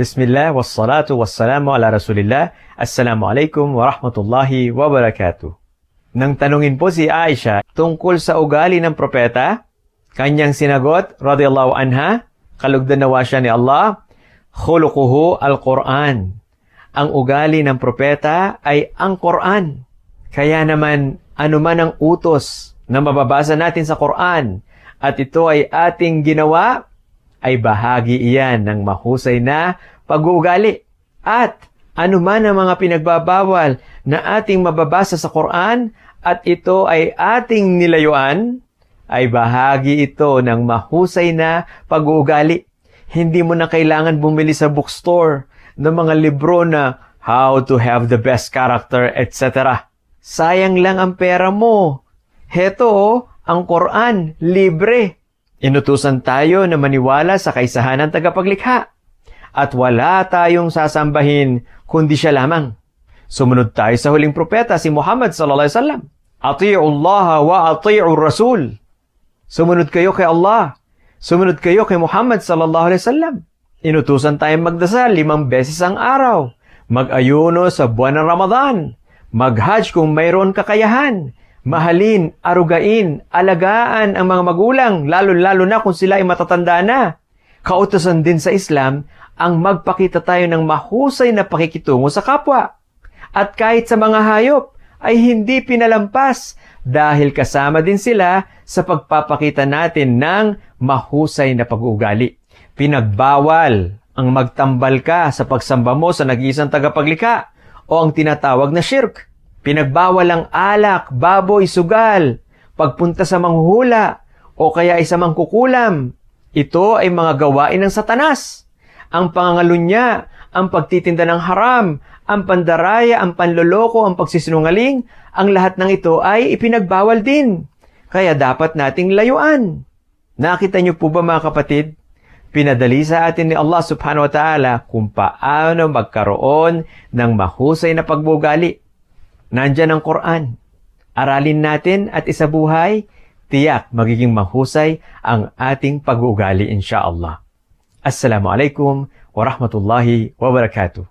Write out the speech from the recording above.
Bismillah, wassalatu wassalamu ala rasulillah. Assalamualaikum warahmatullahi wabarakatuh. Nang tanungin po si Aisha tungkol sa ugali ng propeta, kanyang sinagot, radiyallahu anha, kalugdan nawa siya ni Allah, khuluquhu al-Quran. Ang ugali ng propeta ay ang Quran. Kaya naman, anuman ang utos na mababasa natin sa Quran at ito ay ating ginawa, ay bahagi iyan ng mahusay na pag-uugali. At anuman ang mga pinagbabawal na ating mababasa sa Quran at ito ay ating nilayuan, ay bahagi ito ng mahusay na pag-uugali. Hindi mo na kailangan bumili sa bookstore ng mga libro na how to have the best character, etc. Sayang lang ang pera mo. Heto, ang Quran, libre. Inutusan tayo na maniwala sa kaisahan ng tagapaglikha. At wala tayong sasambahin kundi siya lamang. Sumunod tayo sa huling propeta, si Muhammad sallallahu alaihi wasallam. Ati'u Allah wa ati'u Rasul. Sumunod kayo kay Allah. Sumunod kayo kay Muhammad sallallahu alaihi wasallam. Inutusan tayong magdasal 5 beses ang araw. Mag-ayuno sa buwan ng Ramadan. Mag-hajj kung mayroon kakayahan. Mahalin, arugain, alagaan ang mga magulang, lalo-lalo na kung sila ay matatanda na. Kautusan din sa Islam ang magpakita tayo ng mahusay na pakikitungo sa kapwa. At kahit sa mga hayop ay hindi pinalampas dahil kasama din sila sa pagpapakita natin ng mahusay na pag-uugali. Pinagbawal ang magtambal ka sa pagsamba mo sa nag-iisang tagapaglikha o ang tinatawag na shirk. Pinagbawal ang alak, baboy, sugal, pagpunta sa manghuhula, o kaya ay sa mangkukulam. Ito ay mga gawain ng Satanas. Ang pangangalunya, ang pagtitinda ng haram, ang pandaraya, ang panloloko, ang pagsisinungaling, ang lahat ng ito ay ipinagbawal din. Kaya dapat nating layuan. Nakita niyo po ba mga kapatid? Pinadali sa atin ni Allah subhanahu wa ta'ala kung paano magkaroon ng mahusay na pag-uugali. Nandyan ang Quran. Aralin natin at isabuhay, tiyak magiging mahusay ang ating pag-uugali insyaallah. Assalamualaikum warahmatullahi wabarakatuh.